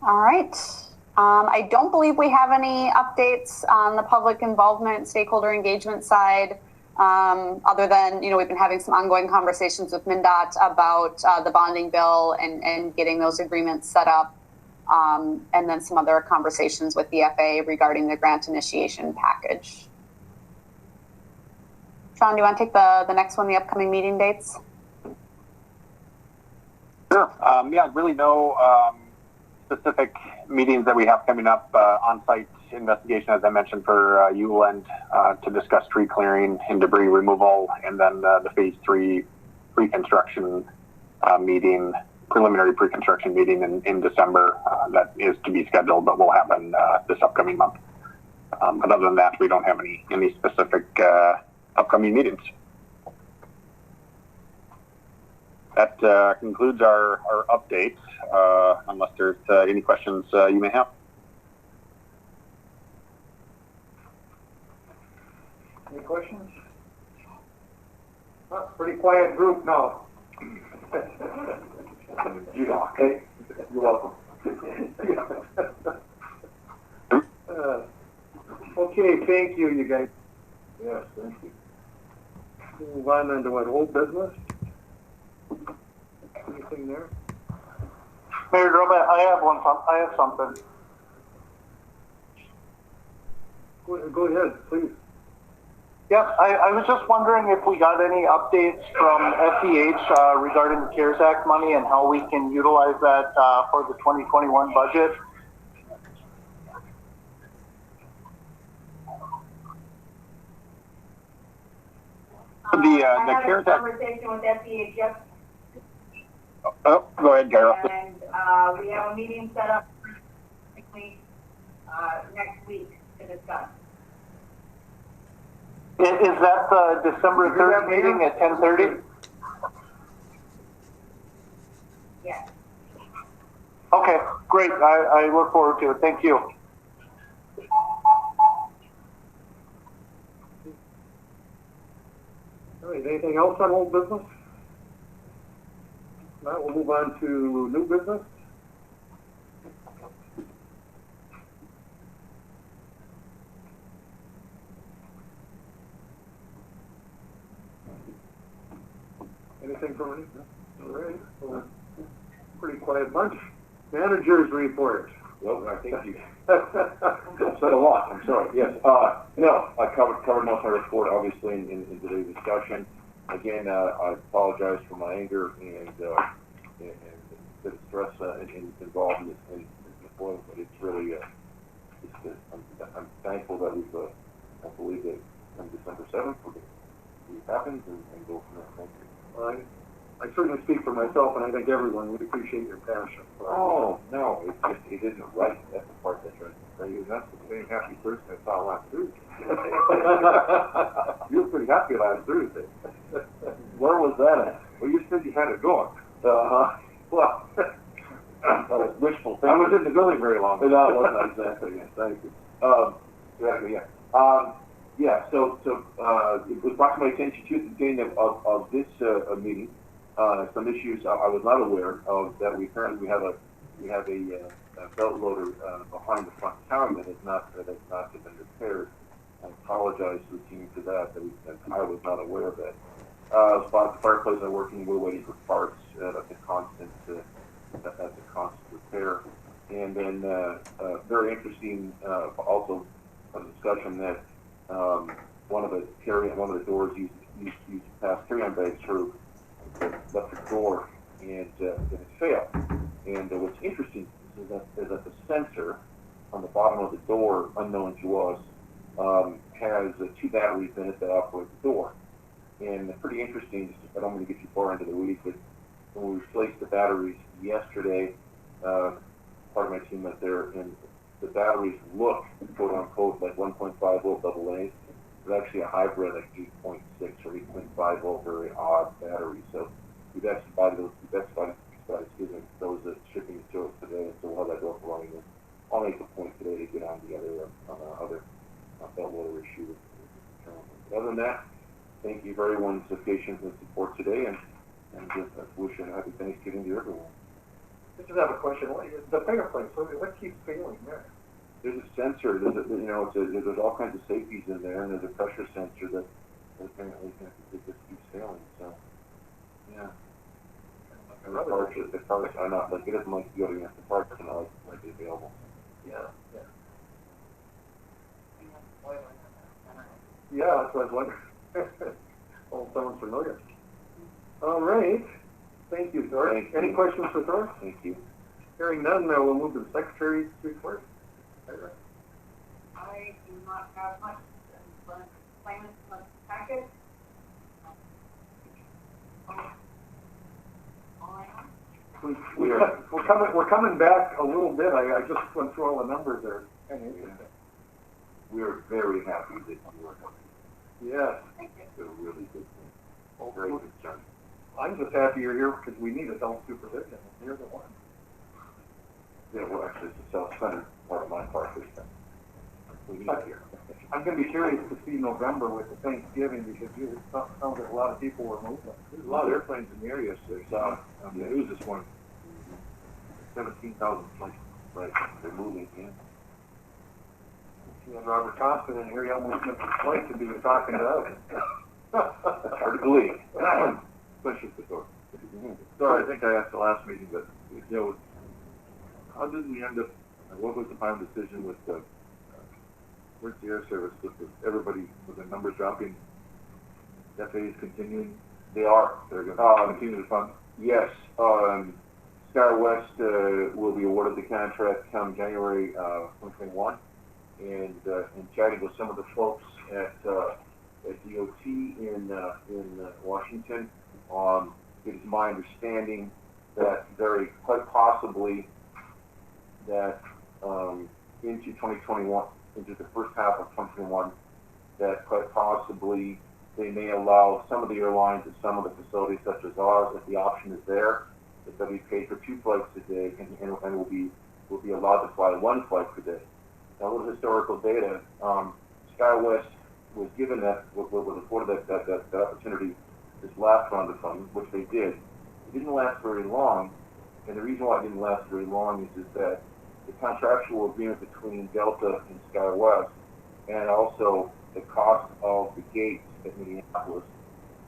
All right. I don't believe we have any updates on the public involvement, stakeholder engagement side. Other than, we've been having some ongoing conversations with MnDOT about the bonding bill and getting those agreements set up. And then some other conversations with the FAA regarding the grant initiation package. Sean, do you want to take the next one, the upcoming meeting dates? Sure. Really no specific meetings that we have coming up on-site investigation, as I mentioned, for Int'l to discuss tree clearing and debris removal, and then the phase 3 pre-construction meeting, preliminary pre-construction meeting in December that is to be scheduled, but will happen this upcoming month. But other than that, we don't have any specific upcoming meetings. That concludes our updates, unless there's any questions you may have. Any questions? Pretty quiet group now. Okay, you're welcome. Okay, thank you, you guys. Yes, thank you. Move on then to what, old business? Anything there? Mayor Drobet, I have something. Go ahead, please. Yep, I was just wondering if we got any updates from FEH regarding the CARES Act money and how we can utilize that for the 2021 budget. The CARES Act. Conversation with FEH yesterday. Oh, go ahead, Carol. And we have a meeting set up next week to discuss. Is that the December 3rd meeting at 10:30? Yes. Okay, great. I look forward to it. Thank you. All right, anything else on old business? Now we'll move on to new business. Anything from any? All right, well, pretty quiet bunch. Managers report. Well, I think you said a lot. I'm sorry. Yes. No, I covered most of my report, obviously, in today's discussion. Again, I apologize for my anger and the stress involved in the point, but it's really, I'm thankful that I believe that on December 7th, it happens and go from there. Thank you. I certainly speak for myself, and I think everyone would appreciate your passion. Oh, no, it's just, it isn't right. That's the part that's right. That's the same happy person I saw last Thursday. You were pretty happy last Thursday. Where was that at? Well, you said you had it going. Well, that was wishful thinking. I was in the building very long. No, it wasn't exactly. Yes, thank you. Yeah, so it was brought to my attention to the beginning of this meeting. Some issues I was not aware of, that we currently have a belt loader behind the front tower that has not been repaired. I apologize to the team for that I was not aware of that. Spot the fireplace I'm working, we're waiting for parts at the constant repair. And then very interesting also a discussion that one of the doors used to pass carry-on bags through the electric door, and it failed. And what's interesting is that the sensor on the bottom of the door, unknown to us, has 2 batteries in it that operate the door. And pretty interesting, I don't want to get too far into the weeds, but when we replaced the batteries yesterday, part of my team went there, and the batteries look, quote unquote, like 1.5 volt AA. It's actually a hybrid, like 8.6 or 8.5 volt, very odd battery. So we've expedited those shipping to us today, so we'll have that door running. I'll make a point today to get on the other belt loader issue. Other than that, thank you for everyone's patience and support today, and just wish a happy Thanksgiving to everyone. I just have a question. The fireplace, what keeps failing there? There's a sensor. There's all kinds of safeties in there, and there's a pressure sensor that apparently it just keeps failing. So, yeah. And the parts are not like it doesn't like to go against the parts are not like available. Yeah. Yeah, that's what I was wondering. Oh, sounds familiar. All right. Thank you, Thor. Any questions for Thor? Thank you. Hearing none, we'll move to the Secretary's report. I do not have much claimants in the packet. We're coming back a little bit. I just went through all the numbers there. We are very happy that you are coming. Yes. It's a really good thing. Very concerned. I'm just happy you're here because we need adult supervision. You're the one. Yeah, well, actually, it's a self-centered part of my part this time. We need it here. I'm going to be curious to see November with the Thanksgiving because it sounds like a lot of people were moving. There's a lot of airplanes in the area, so there's on the news this morning. 17,000 planes. Right, they're moving, yeah. You had Robert Thompson in here, he almost missed his flight to be talking to us. Hard to believe. Especially for Thor. Sorry, I think I asked the last meeting, but, you know, how did we end up, what was the final decision with the emergency air service, with everybody, with the numbers dropping? FAA is continuing? They are. They're going to continue to fund? Yes. SkyWest will be awarded the contract come January 2021. And chatting with some of the folks at DOT in Washington, it is my understanding that quite possibly that into 2021, into the first half of 2021, that quite possibly they may allow some of the airlines at some of the facilities, such as ours, if the option is there, that they'll be paid for 2 flights a day and will be allowed to fly 1 flight per day. Now, a little historical data. SkyWest was given was afforded that opportunity this last round of funding, which they did. It didn't last very long, and the reason why it didn't last very long is that the contractual agreement between Delta and SkyWest, and also the cost of the gates at Minneapolis,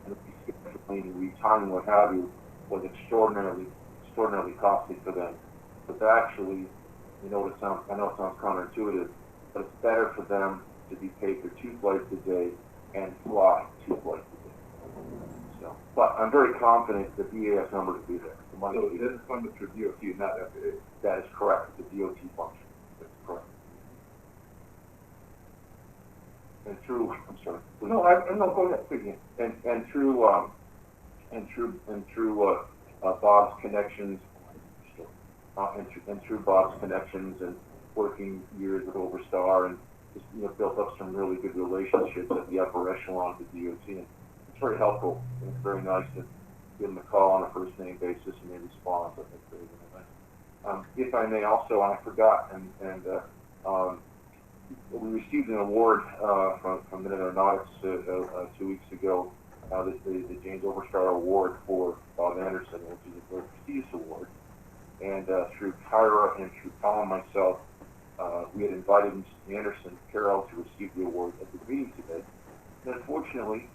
and the scheduling and retiming, what have you, was extraordinarily costly for them. But actually, I know it sounds counterintuitive, but it's better for them to be paid for 2 flights a day and fly 2 flights a day. So, but I'm very confident the BAS number to be there. The money So it is funded through DOT, not FAA? That is correct. It's a DOT function. That's correct. And through, I'm sorry. No, no, go ahead. Again, and through Bob's connections, and through Bob's connections and working years with Overstar, and just, you know, built up some really good relationships at the upper echelon of the DOT. And it's very helpful, and it's very nice to give them a call on a first name basis and they respond. So that's very, very nice. If I may also, and I forgot, we received an award from Minute Aeronautics 2 weeks ago, the James Overstar Award for Bob Anderson, which is a very prestigious award. And through Kyra and through Tom and myself, we had invited Mrs. Anderson, Carol, to receive the award at the meeting today. And unfortunately,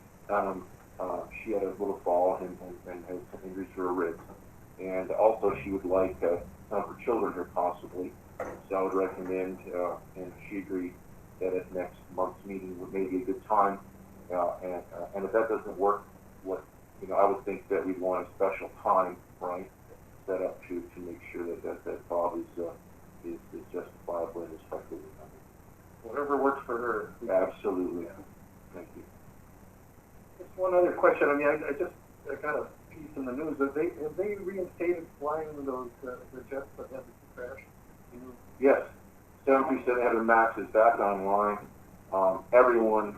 she had a little fall and had some injuries to her ribs. And also, she would like some of her children here possibly. So I would recommend, and she agreed, that at next month's meeting would maybe a good time. And if that doesn't work, I would think that we'd want a special time, right, set up to make sure that Bob is justifiably and respectfully remembered. Whatever works for her. Absolutely. Thank you. Just one other question. I mean, I got a piece in the news. Have they reinstated flying those the jets that had the crash? Yes. 737 MAX is back online. Everyone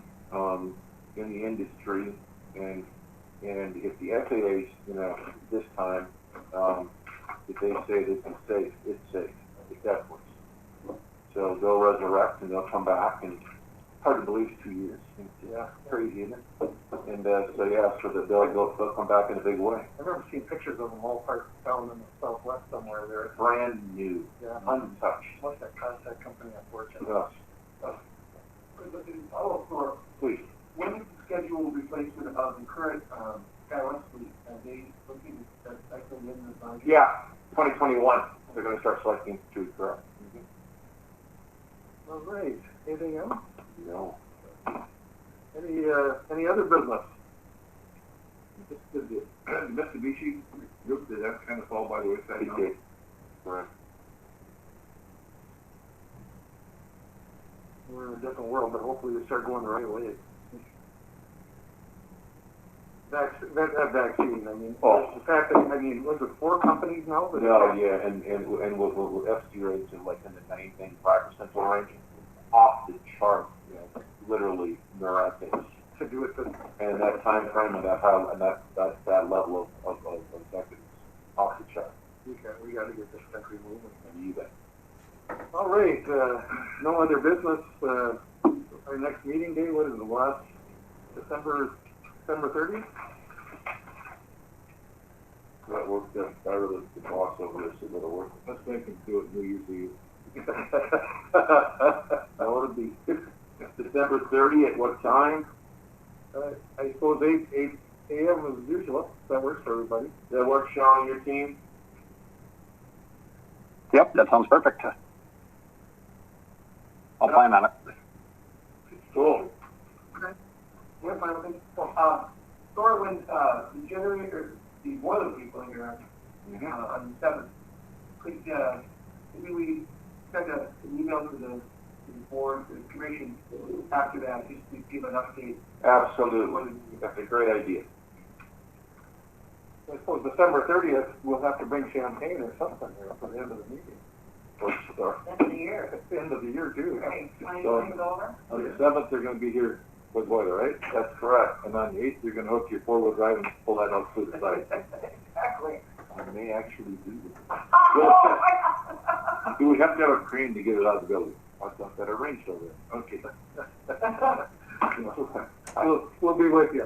in the industry and if the FAA, this time, if they say this is safe, it's safe. It definitely is. So they'll resurrect and they'll come back, and hard to believe it's 2 years. Yeah, crazy, isn't it? And so they'll come back in a big way. I've never seen pictures of them all parked down in the southwest somewhere there. Brand new, untouched. Must have cost that company a fortune. Yes. Please. When is the scheduled replacement of the current SkyWest fleet? Are they looking at cycling in the budget? Yeah, 2021. They're going to start selecting 2 correct. All right. Anything else? No. Any other business? The Mitsubishi group, did that kind of fall by the wayside? It did. Correct. We're in a different world, but hopefully we start going the right way. That vaccine, I mean, the fact that, was it 4 companies now? No, yeah, and with FC rates in like in the 95% range, off the chart, literally miraculous. To do it, and that time frame and that level of effectiveness, off the chart. We got to get this country moving. You bet. All right, no other business. Our next meeting day, what is it, last December 30th? That worked. I really the boss over this a little work. Let's make them do it New Year's Eve. That would be. December 30th, at what time? I suppose 8 a.m. as usual. That works for everybody. Does that work, Sean, your team? Yep, that sounds perfect. I'll plan on it. Cool. One final thing. Thor, when the generator, the boiler people here on the 7th, could maybe we send an email to the board, the commission after that, just to give an update? Absolutely. That's a great idea. I suppose December 30th, we'll have to bring champagne or something here for the end of the meeting. End of the year. At the end of the year, too. Right, when So- it's over. On the 7th, they're going to be here with boiler, right? That's correct. And on the 8th, you're going to hook your four-wheel drive and pull that out to the side. Exactly. I may actually do that. Oh, my Do we have to have a crane to get it out of the building? I thought that arranged over there. Okay. We'll be with you.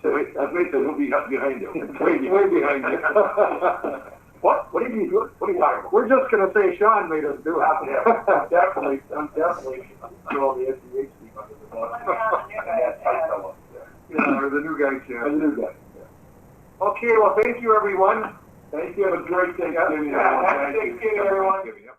Wait, we'll be up behind you. Way behind you. What? What are you doing? What are you talking about? We're just going to say Sean made us do it. I'm definitely throw the SDH team under the bus. Let me know the new guy, And that tight Chad. fellow. Yeah, or the new guy, Yeah, Chad. the new guy. Okay, well, thank you, everyone. Thank you. Have a great Thanksgiving. Yeah, happy everyone. Thanksgiving, everyone. Yep.